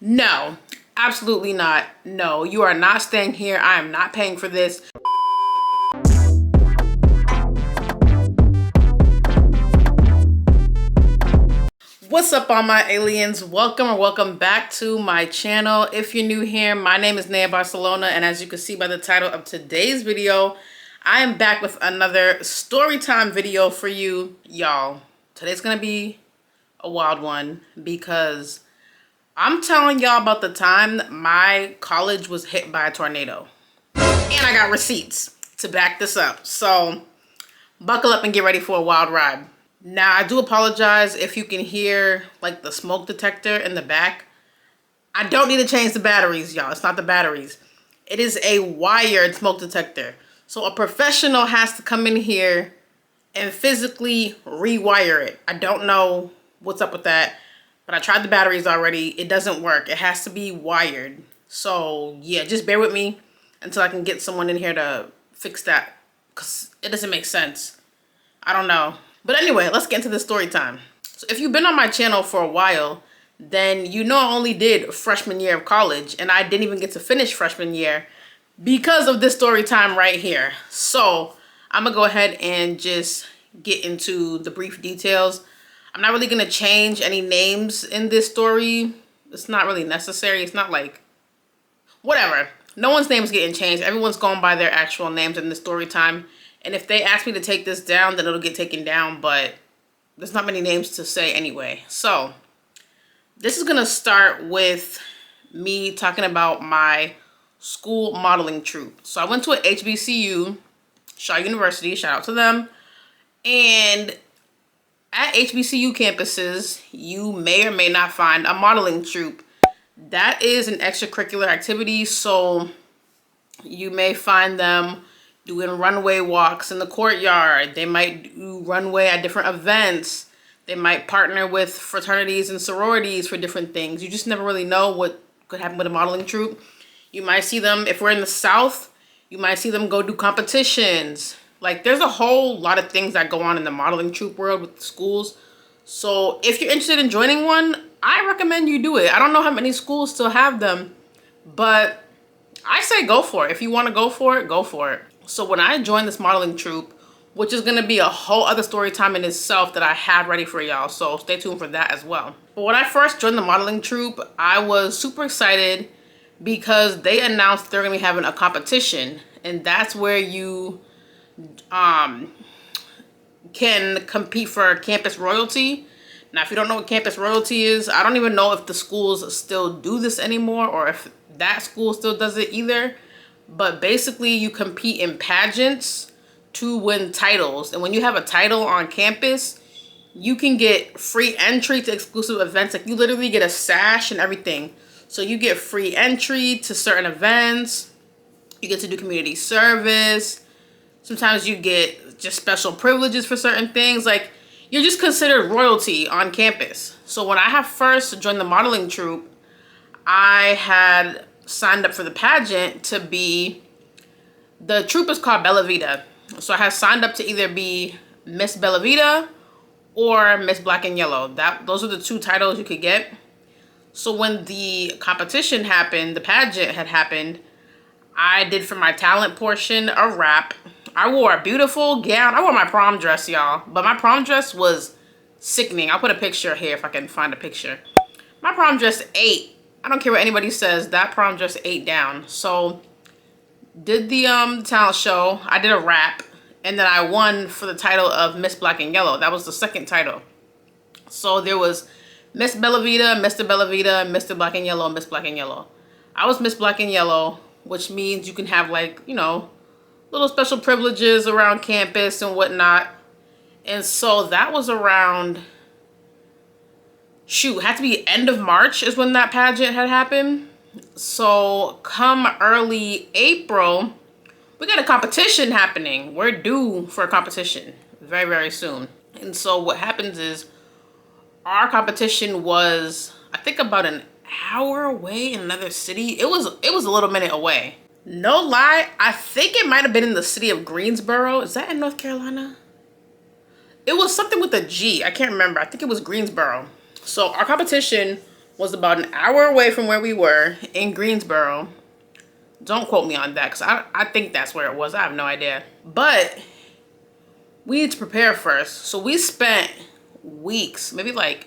No, absolutely not. No, you are not staying here. I am not paying for this. What's up, all my aliens? Welcome back to my channel. If you're new here, my name is Naya Barcelona, and as you can see by the title of today's video, I am back with another story time video for you, y'all. Today's gonna be a wild one because I'm telling y'all about the time my college was hit by a tornado. And I got receipts to back this up. So buckle up and get ready for a wild ride. Now, I do apologize if you can hear like the smoke detector in the back. I don't need to change the batteries, y'all. It's not the batteries. It is a wired smoke detector. So a professional has to come in here and physically rewire it. I don't know what's up with that, but I tried the batteries already. It doesn't work. It has to be wired. So yeah, just bear with me until I can get someone in here to fix that, because it doesn't make sense. I don't know. But anyway, let's get into the story time. So if you've been on my channel for a while, then you know I only did freshman year of college, and I didn't even get to finish freshman year because of this story time right here. So I'm gonna go ahead and just get into the brief details. I'm not really gonna change any names in this story. It's not really necessary. It's not like, whatever. No one's name is getting changed. Everyone's going by their actual names in the story time. And if they ask me to take this down, then it'll get taken down, but there's not many names to say anyway. So this is gonna start with me talking about my school modeling troupe. So I went to an HBCU, Shaw University, shout out to them. And at HBCU campuses, you may or may not find a modeling troupe. That is an extracurricular activity, so you may find them doing runway walks in the courtyard. They might do runway at different events. They might partner with fraternities and sororities for different things. You just never really know what could happen with a modeling troupe. You might see them, if we're in the South, you might see them go do competitions. Like, there's a whole lot of things that go on in the modeling troupe world with the schools. So if you're interested in joining one, I recommend you do it. I don't know how many schools still have them, but I say go for it. If you want to go for it, go for it. So when I joined this modeling troupe, which is going to be a whole other story time in itself that I have ready for y'all, so stay tuned for that as well. But when I first joined the modeling troupe, I was super excited because they announced they're going to be having a competition, and that's where you can compete for campus royalty. Now, if you don't know what campus royalty is, I don't even know if the schools still do this anymore or if that school still does it either. But basically, you compete in pageants to win titles. And when you have a title on campus, you can get free entry to exclusive events. Like, you literally get a sash and everything. So you get free entry to certain events. You get to do community service. Sometimes you get just special privileges for certain things. Like, you're just considered royalty on campus. So when I have first joined the modeling troupe, I had signed up for the pageant to be, the troupe is called Bella Vita. So I had signed up to either be Miss Bella Vita or Miss Black and Yellow. Those are the two titles you could get. So when the competition happened, the pageant had happened, I did for my talent portion a rap. I wore a beautiful gown. I wore my prom dress, y'all. But my prom dress was sickening. I'll put a picture here if I can find a picture. My prom dress ate. I don't care what anybody says. That prom dress ate down. So did the talent show. I did a rap. And then I won for the title of Miss Black and Yellow. That was the second title. So there was Miss Bella Vita, Mr. Bella Vita, Mr. Black and Yellow, Miss Black and Yellow. I was Miss Black and Yellow, which means you can have, like, you know, little special privileges around campus and whatnot. And so that was around, shoot, had to be end of March is when that pageant had happened. So come early April, we got a competition happening. We're due for a competition very, very soon. And so what happens is our competition was, I think, about an hour away in another city. It was a little minute away. No lie, I think it might have been in the city of Greensboro. Is that in North Carolina? It was something with a G. I can't remember. I think it was Greensboro. So our competition was about an hour away from where we were in Greensboro. Don't quote me on that, because I think that's where it was. I have no idea. But we need to prepare first. So we spent weeks, maybe like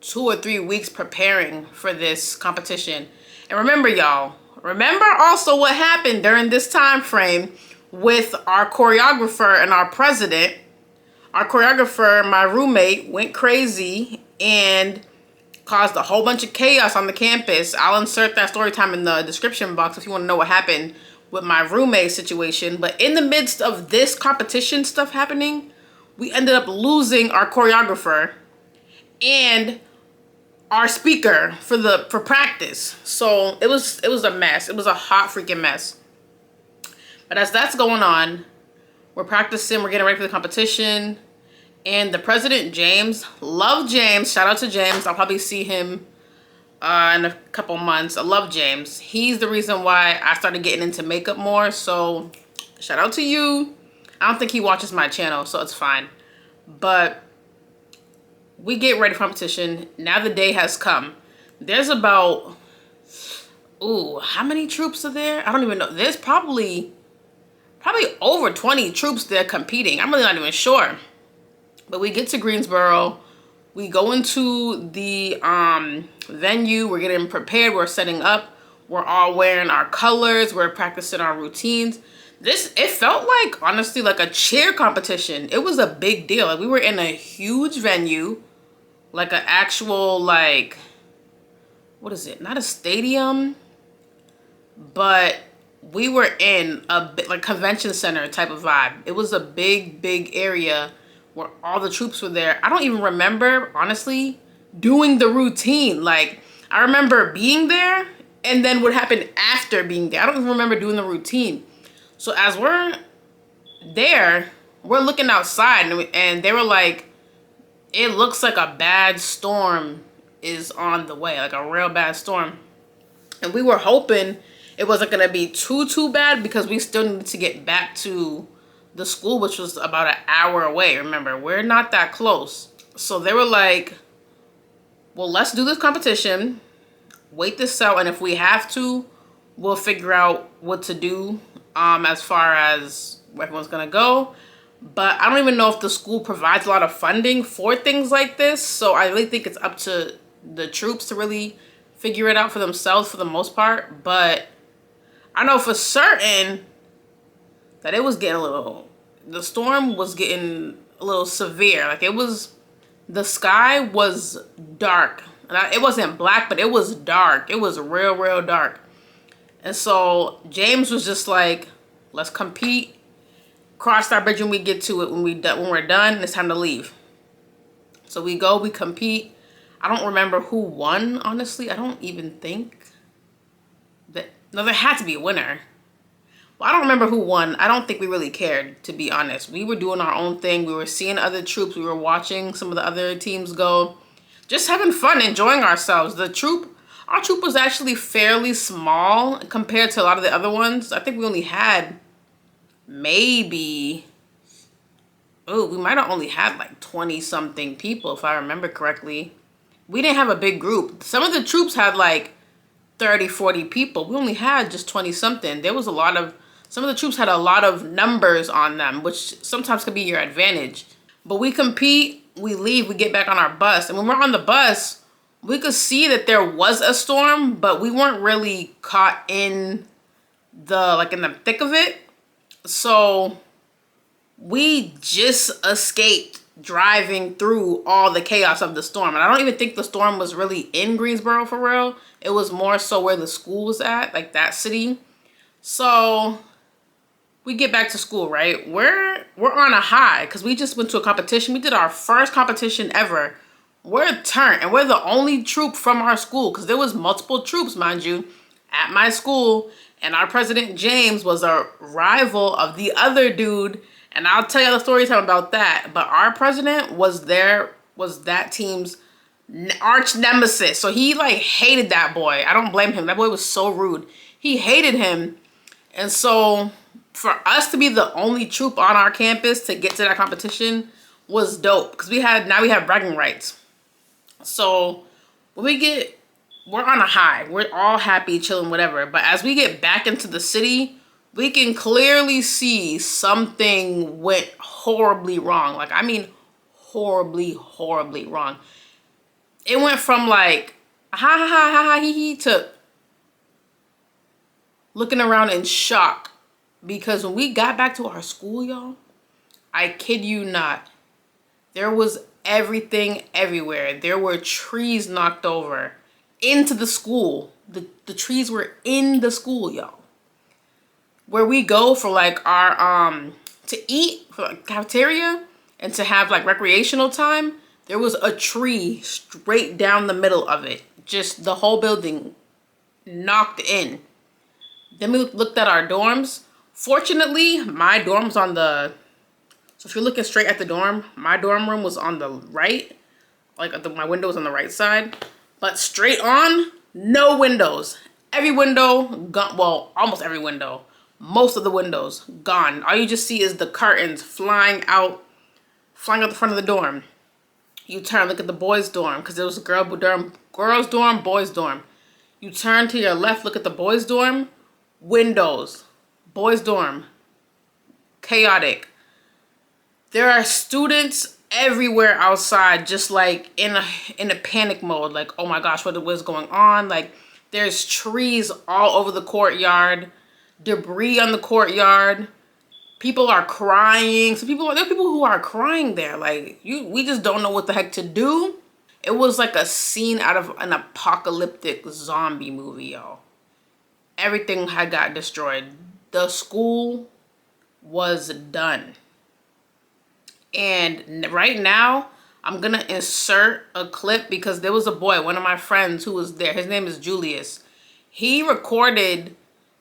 2 or 3 weeks preparing for this competition. And remember, y'all, remember also what happened during this time frame with our choreographer and our president. Our choreographer, my roommate, went crazy and caused a whole bunch of chaos on the campus. I'll insert that story time in the description box if you want to know what happened with my roommate situation. But in the midst of this competition stuff happening, we ended up losing our choreographer and our speaker for practice. So it was a mess. It was a hot freaking mess. But as that's going on, we're practicing, we're getting ready for the competition. And the president, James, love James. Shout out to James. I'll probably see him in a couple months. I love James. He's the reason why I started getting into makeup more. So shout out to you. I don't think he watches my channel, so it's fine. But we get ready for competition. Now the day has come. There's about, how many troops are there? I don't even know. There's probably over 20 troops there competing. I'm really not even sure. But we get to Greensboro. We go into the venue. We're getting prepared. We're setting up. We're all wearing our colors. We're practicing our routines. It felt like, honestly, like a cheer competition. It was a big deal. Like, we were in a huge venue. Like an actual, like, what is it? Not a stadium. But we were in a like convention center type of vibe. It was a big area where all the troops were there. I don't even remember, honestly, doing the routine. Like, I remember being there and then what happened after being there. I don't even remember doing the routine. So as we're there, we're looking outside and they were like, it looks like a bad storm is on the way, like a real bad storm. And we were hoping it wasn't gonna be too bad because we still needed to get back to the school, which was about an hour away. Remember, we're not that close. So they were like, well, let's do this competition, wait this out, and if we have to, we'll figure out what to do as far as where everyone's gonna go. But I don't even know if the school provides a lot of funding for things like this. So I really think it's up to the troops to really figure it out for themselves for the most part. But I know for certain that it was getting the storm was getting a little severe. Like the sky was dark. It wasn't black, but it was dark. It was real dark. And so James was just like, let's compete. Cross our bridge when we get to it. When we're done, it's time to leave. So we go, we compete. I don't remember who won, honestly. I don't even think that, no, there had to be a winner. Well, I don't remember who won. I don't think we really cared, to be honest. We were doing our own thing. We were seeing other troops. We were watching some of the other teams go. Just having fun, enjoying ourselves. Our troop was actually fairly small compared to a lot of the other ones. I think we only had maybe, we might have only had like 20 something people if I remember correctly. We didn't have a big group. Some of the troops had like 30, 40 people. We only had just 20 something. There was some of the troops had a lot of numbers on them, which sometimes could be your advantage. But we compete, we leave, we get back on our bus. And when we're on the bus, we could see that there was a storm, but we weren't really caught in the thick of it. So we just escaped driving through all the chaos of the storm. And I don't even think the storm was really in Greensboro for real. It was more so where the school was at, like that city. So we get back to school, right? We're on a high because we just went to a competition. We did our first competition ever. We're turned, and we're the only troop from our school because there was multiple troops, mind you, at my school. And our president, James, was a rival of the other dude. And I'll tell you the story time about that. But our president was that team's arch nemesis. So he like hated that boy. I don't blame him. That boy was so rude. He hated him. And so for us to be the only troop on our campus to get to that competition was dope. Because now we have bragging rights. So when we get we're on a high. We're all happy, chilling, whatever. But as we get back into the city, we can clearly see something went horribly wrong. Like, I mean, horribly, horribly wrong. It went from like, ha ha ha ha ha hee hee to looking around in shock. Because when we got back to our school, y'all, I kid you not, there was everything everywhere. There were trees knocked over into the school. The trees were in the school, y'all. Where we go for like our to eat for like cafeteria and to have like recreational time, there was a tree straight down the middle of it. Just the whole building knocked in. Then we looked at our dorms. Fortunately, my dorm's on the, so if you're looking straight at the dorm, my dorm room was on the right. Like my window was on the right side. But straight on, no windows. Every window gone, well, almost every window. Most of the windows gone. All you just see is the curtains flying out the front of the dorm. You turn, look at the boys' dorm, because there was a girls' dorm, boys' dorm. You turn to your left, look at the boys' dorm, windows, boys' dorm, chaotic. There are students everywhere outside, just like in a panic mode, like, oh my gosh, what was going on? Like, there's trees all over the courtyard, debris on the courtyard. People are crying. So there are people who are crying there. Like, we just don't know what the heck to do. It was like a scene out of an apocalyptic zombie movie, y'all. Everything had got destroyed. The school was done. And right now, I'm going to insert a clip because there was a boy, one of my friends who was there. His name is Julius. He recorded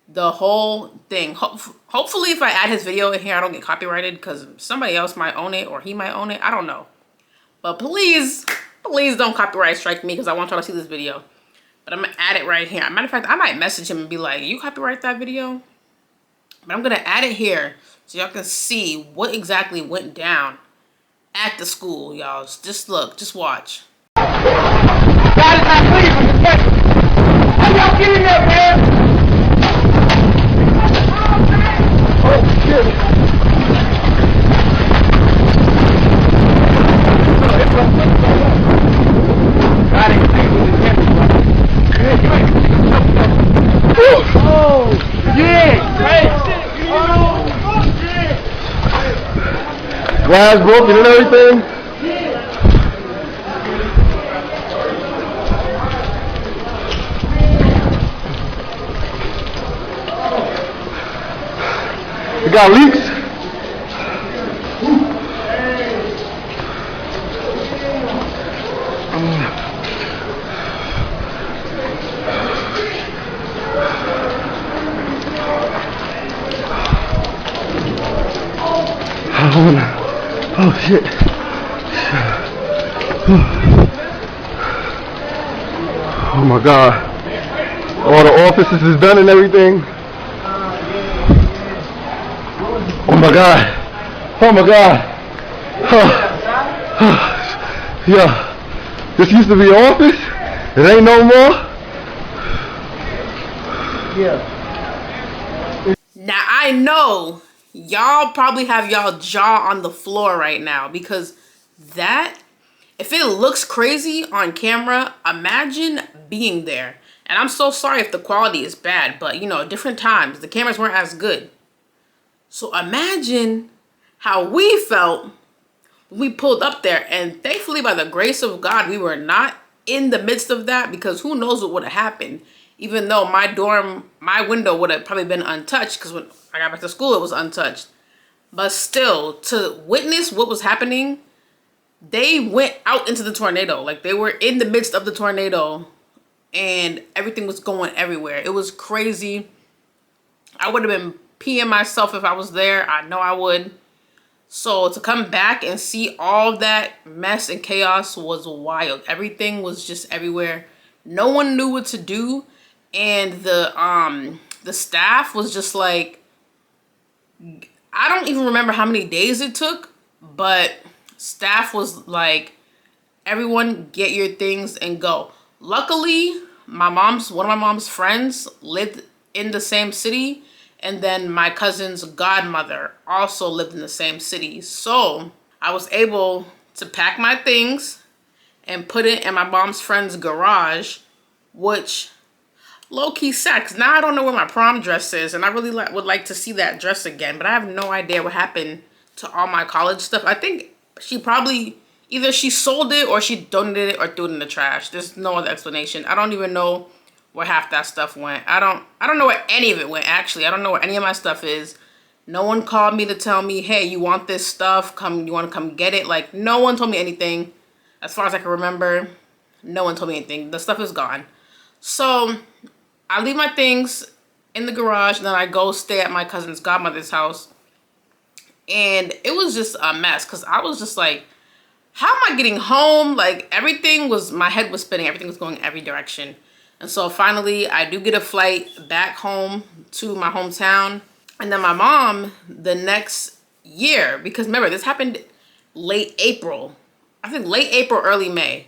the whole thing. Hopefully, if I add his video in here, I don't get copyrighted because somebody else might own it or he might own it. I don't know. But please, please don't copyright strike me because I want y'all to see this video. But I'm going to add it right here. Matter of fact, I might message him and be like, you copyright that video? But I'm going to add it here so y'all can see what exactly went down at the school, y'all. Just look, just watch. God is not pleased with the text. How y'all get in there, man? Oh, shit. God ain't pleased with the text. Oh, yeah. Oh, shit. Glass broken and everything. We got leaks. Oh shit. Oh my god. All the offices is done and everything. Oh my god. Oh my god. Yeah. This used to be an office. It ain't no more. Yeah. Now I know y'all probably have y'all jaw on the floor right now because that, if it looks crazy on camera, imagine being there. And I'm so sorry if the quality is bad, but you know, different times, the cameras weren't as good. So imagine how we felt when we pulled up there. And thankfully, by the grace of God, we were not in the midst of that because who knows what would have happened. Even though my window would have probably been untouched because when I got back to school, it was untouched. But still, to witness what was happening, they went out into the tornado. Like, they were in the midst of the tornado and everything was going everywhere. It was crazy. I would have been peeing myself if I was there. I know I would. So to come back and see all that mess and chaos was wild. Everything was just everywhere. No one knew what to do. And the staff was just like, I don't even remember how many days it took, but staff was like, everyone get your things and go. Luckily, one of my mom's friends lived in the same city, and then my cousin's godmother also lived in the same city. So I was able to pack my things and put it in my mom's friend's garage, which low-key sucks. Now I don't know where my prom dress is, and I really would like to see that dress again, but I have no idea what happened to all my college stuff. I think she probably, either she sold it or she donated it or threw it in the trash. There's no other explanation. I don't even know where half that stuff went. I don't know where any of it went, actually. I don't know where any of my stuff is. No one called me to tell me, hey, you want this stuff? You want to come get it? Like, no one told me anything. As far as I can remember, no one told me anything. The stuff is gone. So I leave my things in the garage, and then I go stay at my cousin's godmother's house. And it was just a mess, because I was just like, how am I getting home? Like, my head was spinning. Everything was going every direction. And so finally, I do get a flight back home to my hometown. And then my mom, the next year, because remember, this happened late April. I think late April, early May.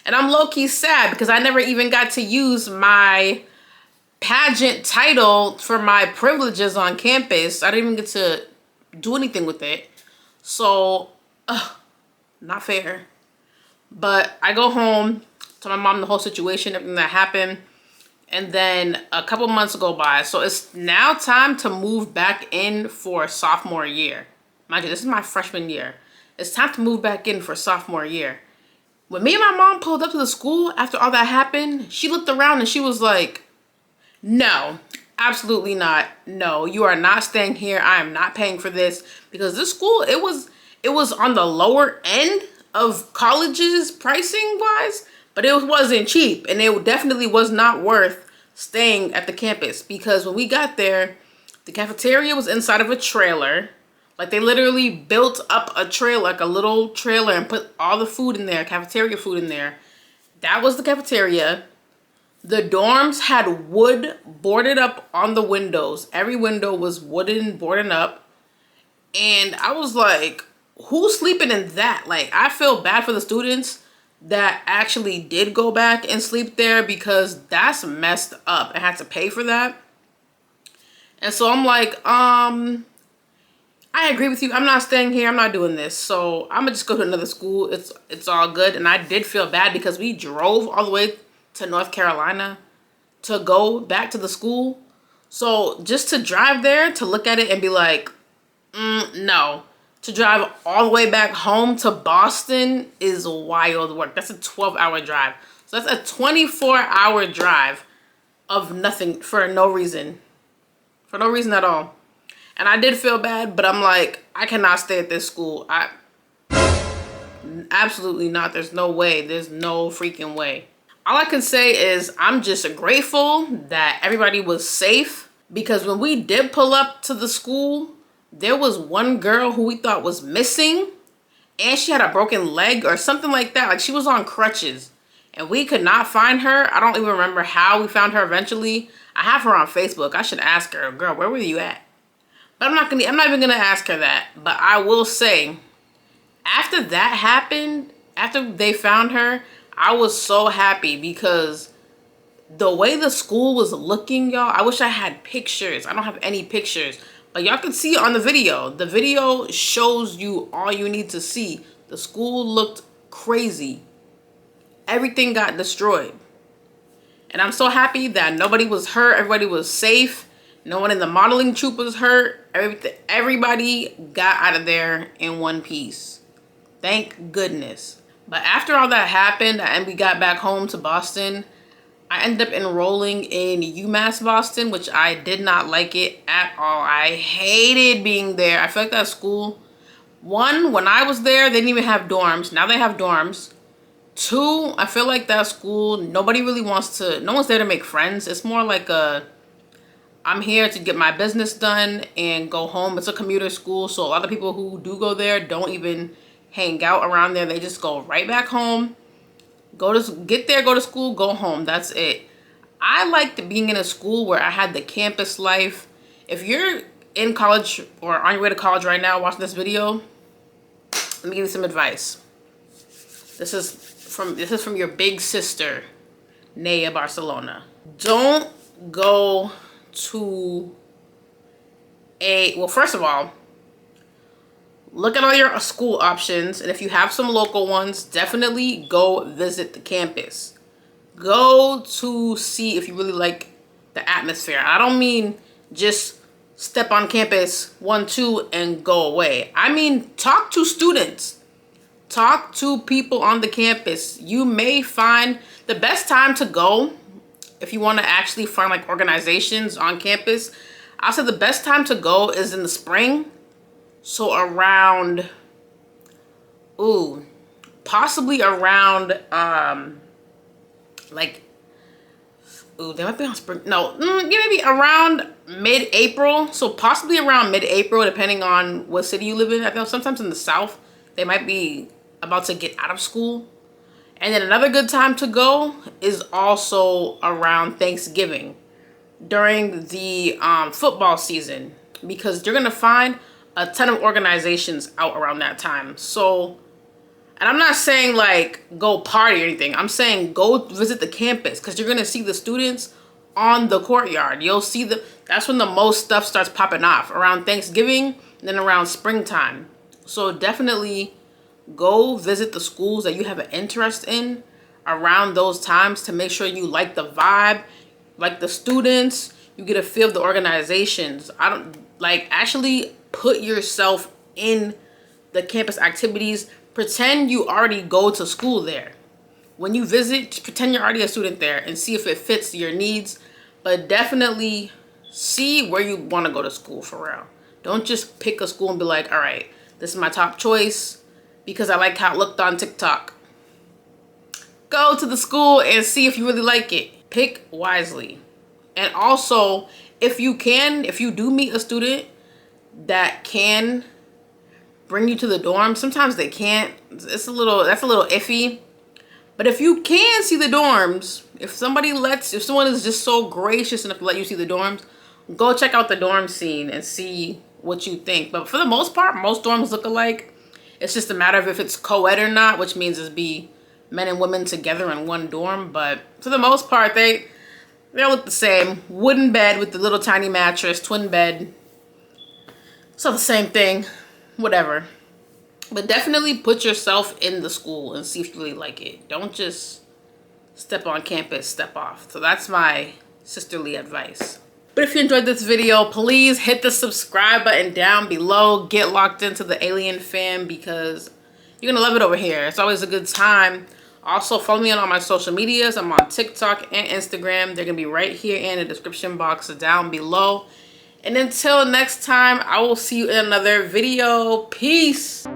And I'm low-key sad because I never even got to use my pageant title for my privileges on campus. I didn't even get to do anything with it. So, not fair. But I go home, tell my mom the whole situation, everything that happened. And then a couple months go by. So it's now time to move back in for sophomore year. Mind you, this is my freshman year. It's time to move back in for sophomore year. When me and my mom pulled up to the school after all that happened, she looked around and she was like, no, absolutely not. No, you are not staying here. I am not paying for this. Because this school, it was on the lower end of colleges pricing wise, but it wasn't cheap, and it definitely was not worth staying at the campus, because when we got there, the cafeteria was inside of a trailer. Like, they literally built up a trailer, like a little trailer, and put all the food in there, cafeteria food in there. That was the cafeteria. The dorms had wood boarded up on the windows. Every window was wooden boarded up. And I was like, who's sleeping in that? Like, I feel bad for the students that actually did go back and sleep there, because that's messed up. I had to pay for that. And so I'm like, I agree with you. I'm not staying here. I'm not doing this. So I'm gonna just go to another school. It's all good. And I did feel bad because we drove all the way to North Carolina to go back to the school. So just to drive there, to look at it and be like, no. To drive all the way back home to Boston is wild work. That's a 12-hour drive. So that's a 24-hour drive of nothing, for no reason. For no reason at all. And I did feel bad, but I'm like, I cannot stay at this school. Absolutely not. There's no way. There's no freaking way. All I can say is I'm just grateful that everybody was safe, because when we did pull up to the school, there was one girl who we thought was missing, and she had a broken leg or something like that. Like, she was on crutches, and we could not find her. I don't even remember how we found her eventually. I have her on Facebook. I should ask her, girl, where were you at? But I'm not even gonna ask her that. But I will say, after that happened, after they found her, I was so happy, because the way the school was looking, y'all, I wish I had pictures. I don't have any pictures. But y'all can see it on the video. The video shows you all you need to see. The school looked crazy. Everything got destroyed. And I'm so happy that nobody was hurt. Everybody was safe. No one in the modeling troupe was hurt. Everybody got out of there in one piece. Thank goodness. But after all that happened and we got back home to Boston, I ended up enrolling in UMass Boston, which I did not like it at all. I hated being there. I feel like that school, one, when I was there, they didn't even have dorms. Now they have dorms. Two, I feel like that school, no one's there to make friends. It's more like I'm here to get my business done and go home. It's a commuter school, so a lot of people who do go there don't even hang out around there. They just go right back home. Get there, go to school, go home. That's it. I liked being in a school where I had the campus life. If you're in college or on your way to college right now watching this video, let me give you some advice. This is from your big sister, Naya, Barcelona. Don't go to well, first of all, look at all your school options, and if you have some local ones, definitely go visit the campus. Go to see if you really like the atmosphere. I don't mean just step on campus 1, 2 and go away. I mean talk to students. Talk to people on the campus. You may find the best time to go if you want to actually find like organizations on campus. I'll say the best time to go is in the spring. So around, possibly around, they might be on spring. No, maybe around mid-April. So possibly around mid-April, depending on what city you live in. I know sometimes in the South, they might be about to get out of school. And then another good time to go is also around Thanksgiving, during the football season, because you're gonna find a ton of organizations out around that time. So, and I'm not saying like go party or anything. I'm saying go visit the campus, because you're gonna see the students on the courtyard. You'll see that's when the most stuff starts popping off, around Thanksgiving and then around springtime. So definitely go visit the schools that you have an interest in around those times to make sure you like the vibe, like the students, you get a feel of the organizations. Actually put yourself in the campus activities. Pretend you already go to school there. When you visit, just pretend you're already a student there and see if it fits your needs. But definitely see where you want to go to school for real. Don't just pick a school and be like, all right, this is my top choice because I like how it looked on TikTok. Go to the school and see if you really like it. Pick wisely. And also, if you do meet a student that can bring you to the dorm, sometimes they can't. That's a little iffy. But if you can see the dorms, if someone is just so gracious enough to let you see the dorms, go check out the dorm scene and see what you think. But for the most part, most dorms look alike. It's just a matter of if it's co-ed or not, which means it's be men and women together in one dorm. But for the most part, they all look the same. Wooden bed with the little tiny mattress, twin bed. It's all the same thing, whatever. But definitely put yourself in the school and see if you really like it. Don't just step on campus, step off. So that's my sisterly advice. But if you enjoyed this video, please hit the subscribe button down below. Get locked into the Alien fam because you're gonna love it over here. It's always a good time. Also, follow me on all my social medias. I'm on TikTok and Instagram. They're gonna be right here in the description box down below. And until next time, I will see you in another video. Peace.